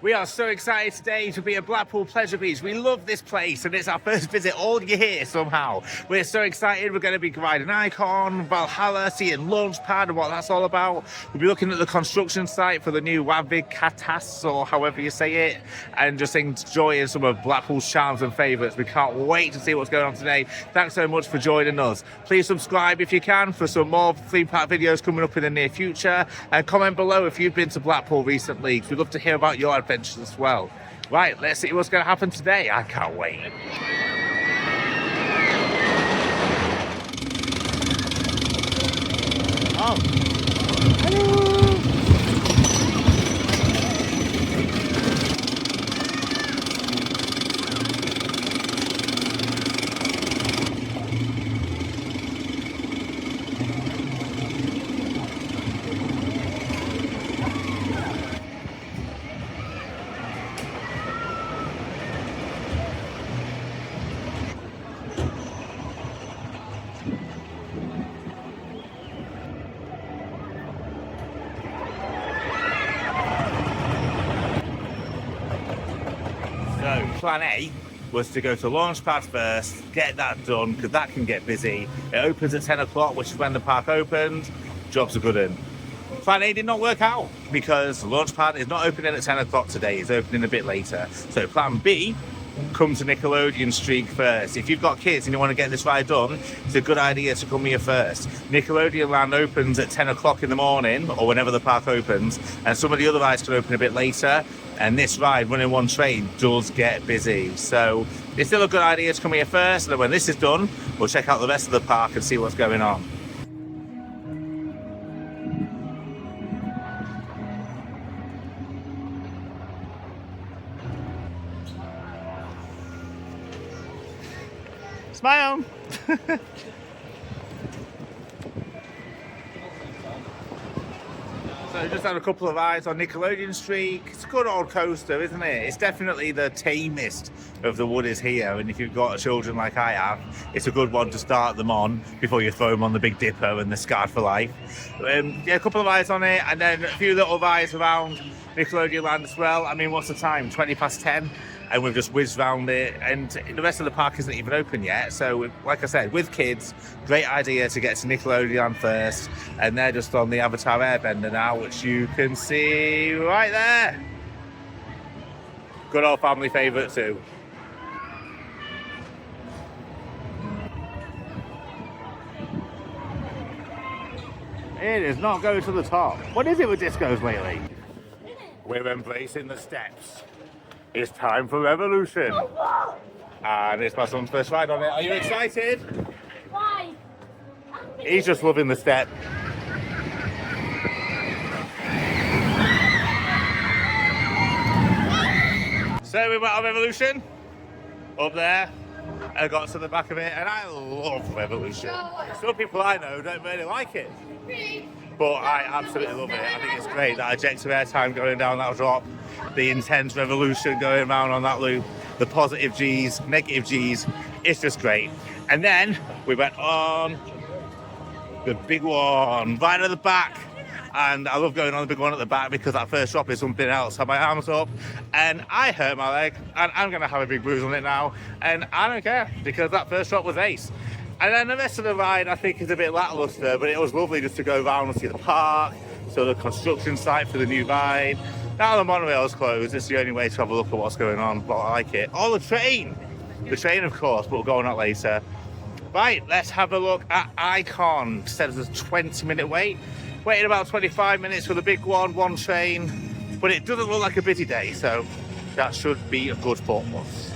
We are so excited today to be at Blackpool Pleasure Beach. We love this place and it's our first visit all year somehow. We're so excited. We're going to be riding Icon, Valhalla, seeing Launchpad and what that's all about. We'll be looking at the construction site for the new Aviktas, or however you say it, and just enjoying some of Blackpool's charms and favourites. We can't wait to see what's going on today. Thanks so much for joining us. Please subscribe if you can for some more theme park videos coming up in the near future, and comment below if you've been to Blackpool recently. We'd love to hear about your adventures as well. Right, let's see what's going to happen today. I can't wait. Oh, hello. So plan A was to go to Launchpad first, get that done, because that can get busy. It opens at 10 o'clock, which is when the park opened. Jobs are good in. Plan A did not work out because Launchpad is not opening at 10 o'clock today, it's opening a bit later. So plan B, come to Nickelodeon Street first. If you've got kids and you want to get this ride done, it's a good idea to come here first. Nickelodeon Land opens at 10 o'clock in the morning, or whenever the park opens, and some of the other rides can open a bit later, and this ride, Running One Train, does get busy. So it's still a good idea to come here first, and then when this is done, we'll check out the rest of the park and see what's going on. Smile! So just had a couple of rides on Nickelodeon Street. It's a good old coaster, isn't it? It's definitely the tamest of the Woodies here, and if you've got children like I have, it's a good one to start them on before you throw them on the Big Dipper and the Scarred for Life. Yeah, a couple of rides on it, and then a few little rides around Nickelodeon Land as well. I mean, what's the time? 20 past 10? And we've just whizzed around it, and the rest of the park isn't even open yet. So, like I said, with kids, great idea to get to Nickelodeon first, and they're just on the Avatar Airbender now, which you can see right there. Good old family favourite too. It is not going to the top. What is it with discos lately? We're embracing the steps. It's time for Revolution. And it's my son's first ride on it. Are you excited? Why? He's just loving the step. So we went on Revolution, up there, and got to the back of it, and I love Revolution. Some people I know don't really like it, but I absolutely love it. I think it's great, that ejector airtime going down that drop, the intense revolution going around on that loop, the positive G's, negative G's, it's just great. And then we went on the big one, right at the back. And I love going on the big one at the back because that first drop is something else. I had my arms up and I hurt my leg, and I'm going to have a big bruise on it now. And I don't care because that first drop was ace. And then the rest of the ride I think is a bit lackluster, but it was lovely just to go around and see the park, so the construction site for the new ride. Now the monorail's closed, it's the only way to have a look at what's going on, but I like it. Oh, the train! The train, of course, but we'll go on that later. Right, let's have a look at Icon. Says there's a 20-minute wait. Waited about 25 minutes for the big one train, but it doesn't look like a busy day, so that should be a good for us.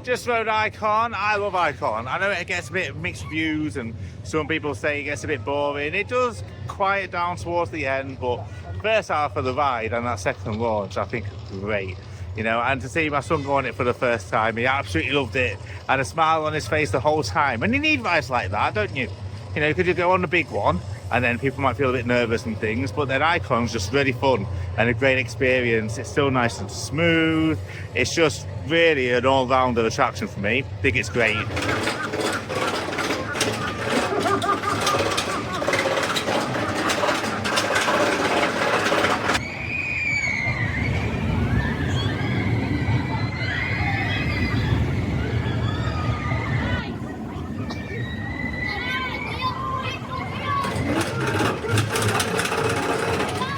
Just rode Icon. I love Icon. I know it gets a bit mixed views and some people say it gets a bit boring. It does quiet down towards the end, but first half of the ride and that second launch, I think great. You know, and to see my son go on it for the first time, he absolutely loved it. And a smile on his face the whole time. And you need rides like that, don't you? You know, because you go on the big one and then people might feel a bit nervous and things, but then Icon's just really fun and a great experience. It's still nice and smooth. It's just really an all-rounder attraction for me. I think it's great.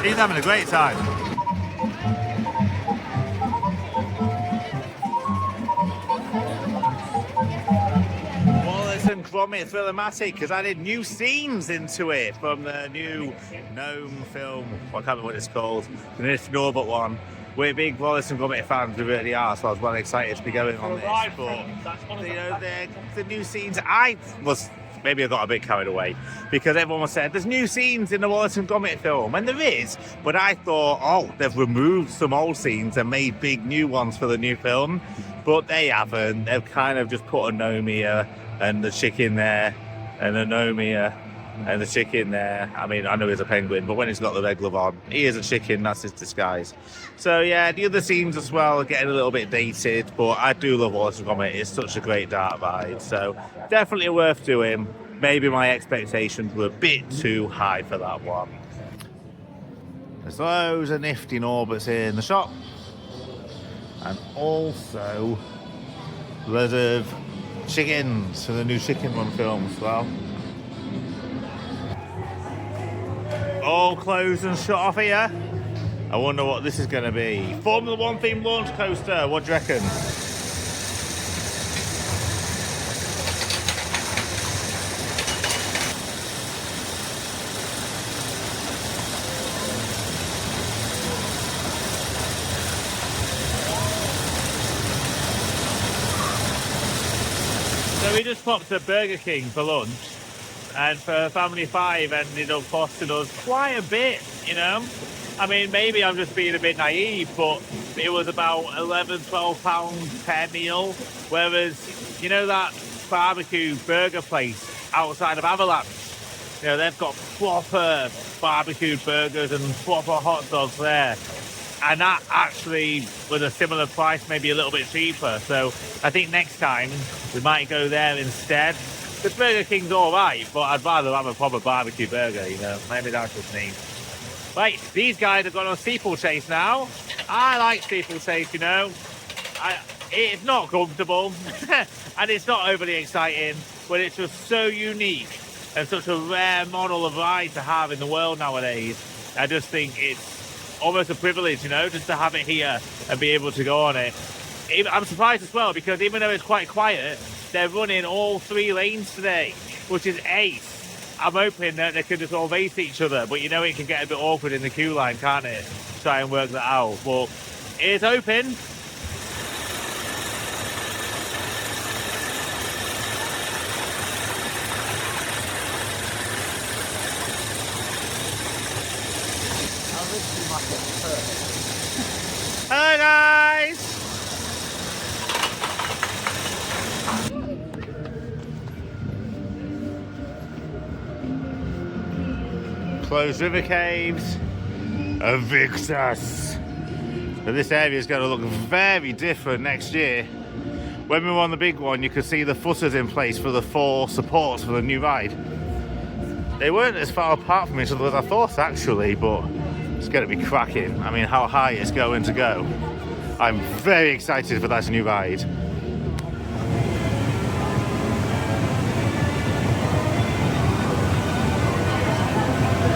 He's having a great time. Wallace Gromit Thrill-O-Matic has added new scenes into it from the new gnome film. I can't remember what it's called. The If Norbert one. We're big Wallace and Gromit fans, we really are, so I was well excited to be going on this. But you know, the new scenes, maybe I got a bit carried away because everyone said there's new scenes in the Wallace and Gromit film, and there is, but I thought, oh, they've removed some old scenes and made big new ones for the new film, but they haven't. They've kind of just put a gnome here and the chicken there and a gnome here and the chicken there. I mean, I know he's a penguin, but when he's got the red glove on, he is a chicken, that's his disguise. So yeah, the other scenes as well are getting a little bit dated, but I do love Wallace and Gromit. It's such a great dark ride, so definitely worth doing. Maybe my expectations were a bit too high for that one. There's loads of nifty Norberts here in the shop, and also loads of chickens for the new Chicken Run film as well. All closed and shut off here. I wonder what this is going to be. Formula One themed launch coaster. What do you reckon? So we just popped to Burger King for lunch, and for family 5 ended up costing us quite a bit, you know. I mean, maybe I'm just being a bit naive, but it was about £11-12 per meal, whereas, you know, that barbecue burger place outside of Avalanche, you know, they've got proper barbecued burgers and proper hot dogs there, and that actually was a similar price, maybe a little bit cheaper. So I think next time we might go there instead. The Burger King's all right, but I'd rather have a proper barbecue burger, you know. Maybe that's just me. Right, these guys have gone on steeplechase now. I like steeplechase, you know. It's not comfortable and it's not overly exciting, but it's just so unique and such a rare model of ride to have in the world nowadays. I just think it's almost a privilege, you know, just to have it here and be able to go on it. I'm surprised as well, because even though it's quite quiet, they're running all 3 lanes today, which is ace. I'm hoping that they can just all race each other, but you know it can get a bit awkward in the queue line, can't it? Try and work that out, but it's open. Hello guys! Closed river caves, Aviktas. But this area is going to look very different next year. When we were on the big one, you could see the footers in place for the 4 supports for the new ride. They weren't as far apart from each other as I thought, actually, but it's going to be cracking. I mean, how high it's going to go. I'm very excited for that new ride.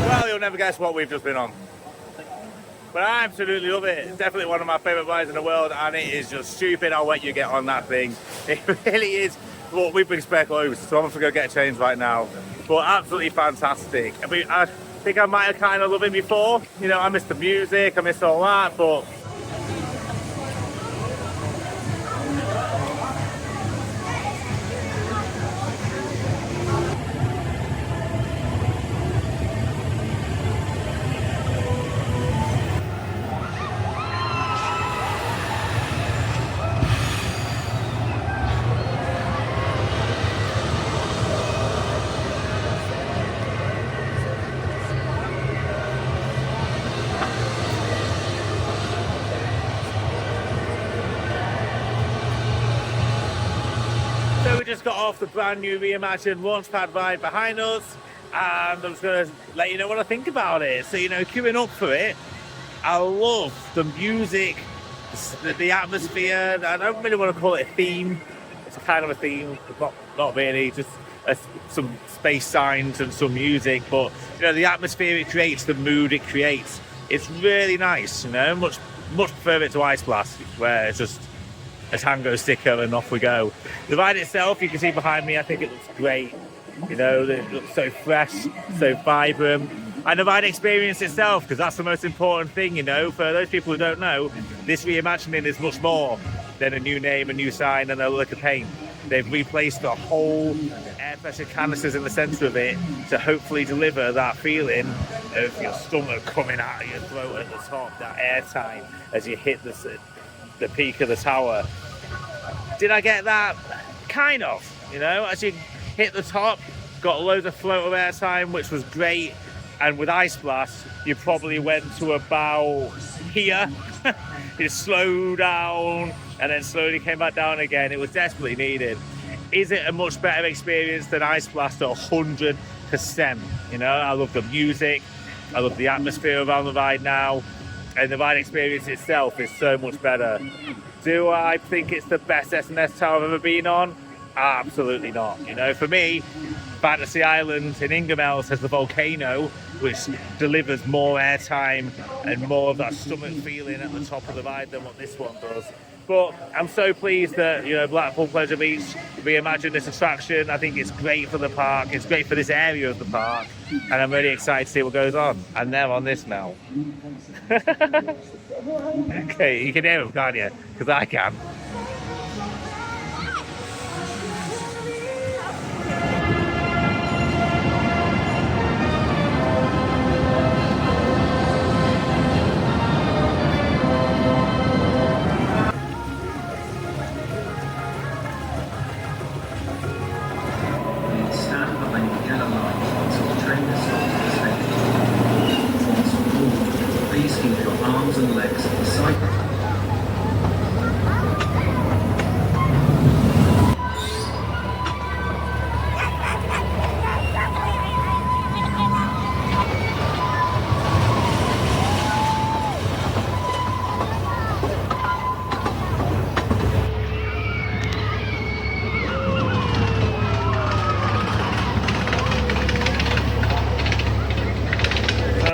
Well, you'll never guess what we've just been on. But I absolutely love it. It's definitely one of my favourite rides in the world, and it is just stupid how wet you get on that thing. It really is. Well, we've been spare clothes, so I'm going to go get changed right now. But absolutely fantastic. I mean, I think I might have kind of loved it before. You know, I missed the music, I missed all that, but just got off the brand new reimagined launchpad ride behind us, and I'm just going to let you know what I think about it. So, you know, queuing up for it, I love the music, the atmosphere. I don't really want to call it a theme. It's kind of a theme, not really, just some space signs and some music, but you know, the atmosphere it creates, the mood it creates, it's really nice. You know, much prefer it to Ice Blast, where it's just a tango sticker and off we go. The ride itself, you can see behind me, I think it looks great. You know, it looks so fresh, so vibrant. And the ride experience itself, because that's the most important thing, you know. For those people who don't know, this reimagining is much more than a new name, a new sign, and a lick of paint. They've replaced the whole air pressure canisters in the centre of it to hopefully deliver that feeling of your stomach coming out of your throat at the top, that air time as you hit the peak of the tower. Did I get that? Kind of, you know, as you hit the top, got loads of float of air time, which was great. And with Ice Blast, you probably went to about here. You slowed down and then slowly came back down again. It was desperately needed. Is it a much better experience than Ice Blast? 100%. You know, I love the music. I love the atmosphere around the ride now. And the ride experience itself is so much better. Do I think it's the best SNS tower I've ever been on? Absolutely not. You know, for me, Fantasy Island in Ingermells has the volcano, which delivers more airtime and more of that stomach feeling at the top of the ride than what this one does. But I'm so pleased that, you know, Blackpool Pleasure Beach reimagined this attraction. I think it's great for the park. It's great for this area of the park. And I'm really excited to see what goes on. And they're on this now. Okay, you can hear them, can't you? Because I can.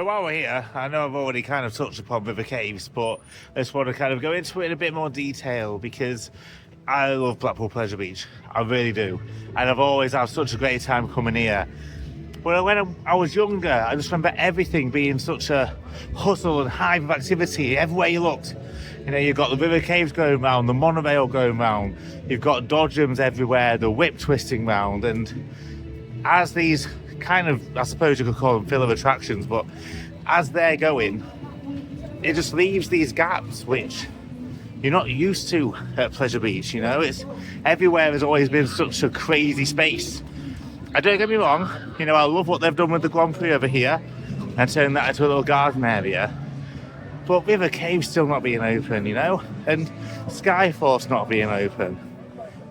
While we're here, I know I've already kind of touched upon River Caves, but I just want to kind of go into it in a bit more detail because I love Blackpool Pleasure Beach. I really do. And I've always had such a great time coming here. But when I was younger, I just remember everything being such a hustle and hive of activity everywhere you looked. You know, you've got the River Caves going round, the monorail going round, you've got dodgems everywhere, the whip twisting round, and as these kind of, I suppose you could call them filler attractions, but as they're going, it just leaves these gaps which you're not used to at Pleasure Beach. You know, it's everywhere has always been such a crazy space. I don't get me wrong, you know, I love what they've done with the Grand Prix over here and turned that into a little garden area, but River Cave's still not being open, you know, and Skyforce not being open.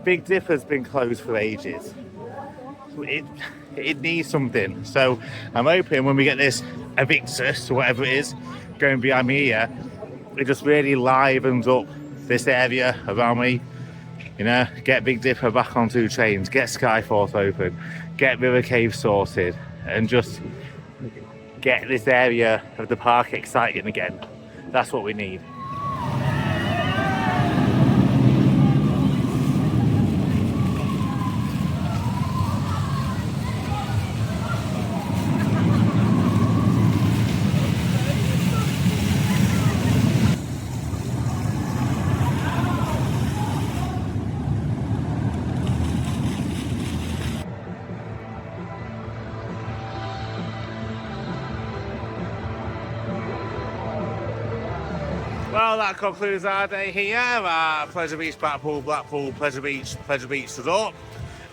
Big Dipper's been closed for ages. It needs something. So I'm hoping when we get this Aviktas or whatever it is going behind me here, it just really livens up this area around me. You know, get Big Dipper back on 2 trains, get Skyforce open, get River Cave sorted, and just get this area of the park exciting again. That's what we need. Well, that concludes our day here at Pleasure Beach, Blackpool Pleasure Beach Resort.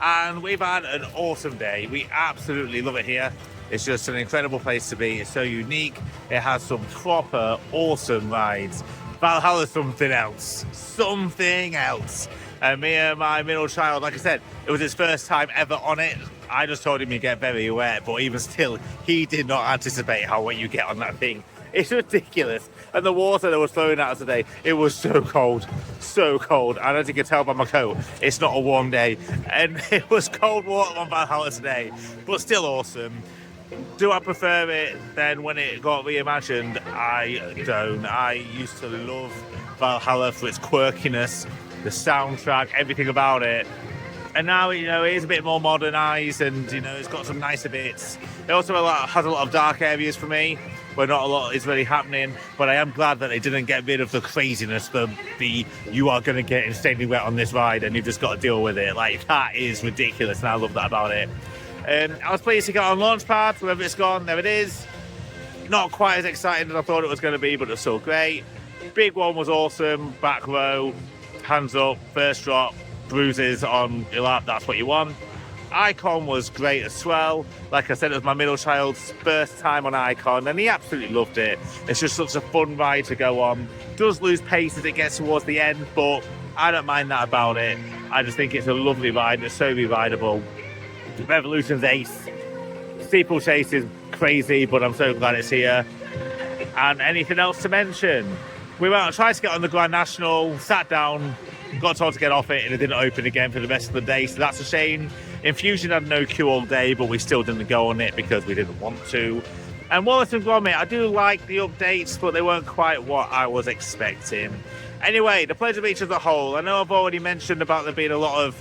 And we've had an awesome day. We absolutely love it here. It's just an incredible place to be. It's so unique. It has some proper awesome rides. Valhalla's something else. Something else. And me and my middle child, like I said, it was his first time ever on it. I just told him you get very wet, but even still, he did not anticipate how wet you get on that thing. It's ridiculous. And the water that was flowing at us today, it was so cold, so cold. And as you can tell by my coat, it's not a warm day. And it was cold water on Valhalla today, but still awesome. Do I prefer it than when it got reimagined? I don't. I used to love Valhalla for its quirkiness, the soundtrack, everything about it. And now, you know, it is a bit more modernised and, you know, it's got some nicer bits. It also has a lot of dark areas for me, where not a lot is really happening. But I am glad that they didn't get rid of the craziness, you are going to get insanely wet on this ride and you've just got to deal with it. Like, that is ridiculous, and I love that about it. I was pleased to get on Launchpad. Wherever it's gone, there it is. Not quite as exciting as I thought it was going to be, but it's still great. Big one was awesome. Back row, hands up, first drop, bruises on your lap, that's what you want. Icon was great as well. Like I said, it was my middle child's first time on Icon, and he absolutely loved it. It's just such a fun ride to go on. Does lose pace as it gets towards the end, but I don't mind that about it. I just think it's a lovely ride. It's so re-rideable. Revolution's ace. Steeplechase is crazy, but I'm so glad it's here. And anything else to mention? We went out, tried to get on the Grand National, sat down, got told to get off it, and it didn't open again for the rest of the day, so that's a shame. Infusion had no queue all day, but we still didn't go on it because we didn't want to. And Wallace Gromit, I do like the updates, but they weren't quite what I was expecting. Anyway, the Pleasure Beach as a whole, I know I've already mentioned about there being a lot of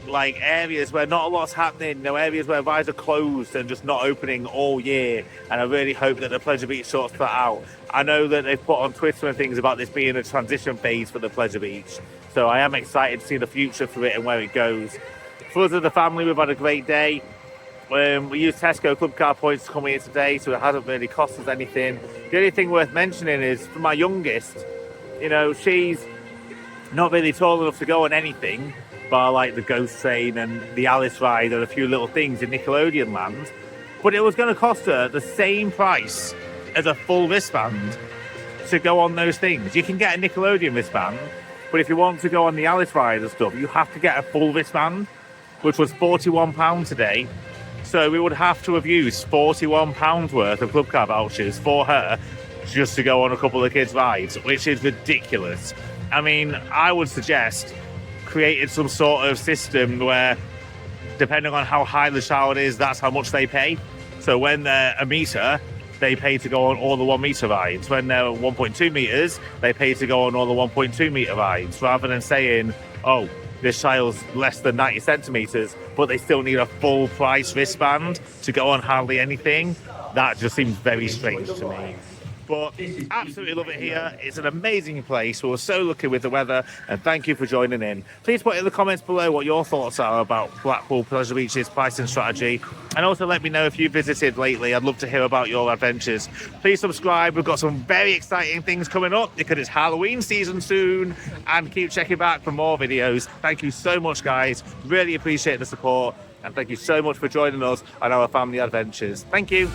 like areas where not a lot's happening, areas where rides are closed and just not opening all year, and I really hope that the Pleasure Beach sorts that out. I know that they've put on Twitter and things about this being a transition phase for the Pleasure Beach, so I am excited to see the future for it and where it goes. For us as a family, we've had a great day. We used Tesco Club Car points to come here today, so it hasn't really cost us anything. The only thing worth mentioning is for my youngest, you know, she's not really tall enough to go on anything, bar like the Ghost Train and the Alice ride and a few little things in Nickelodeon Land, but it was going to cost her the same price as a full wristband to go on those things. You can get a Nickelodeon wristband, but if you want to go on the Alice ride and stuff, you have to get a full wristband, which was £41 today. So we would have to have used £41 worth of club car vouchers for her just to go on a couple of kids' rides, which is ridiculous. I mean, I would suggest created some sort of system where, depending on how high the child is, that's how much they pay. So when they're a metre, they pay to go on all the 1 metre rides. When they're 1.2 metres, they pay to go on all the 1.2 metre rides, rather than saying, oh, this child's less than 90 centimetres, but they still need a full price wristband to go on hardly anything. That just seems very strange to me. But absolutely love it here. It's an amazing place. We were so lucky with the weather, and thank you for joining in. Please put in the comments below what your thoughts are about Blackpool Pleasure Beach's pricing strategy, and also let me know if you visited lately. I'd love to hear about your adventures. Please subscribe. We've got some very exciting things coming up because it's Halloween season soon, and keep checking back for more videos. Thank you so much, guys. Really appreciate the support, and thank you so much for joining us on our family adventures. Thank you.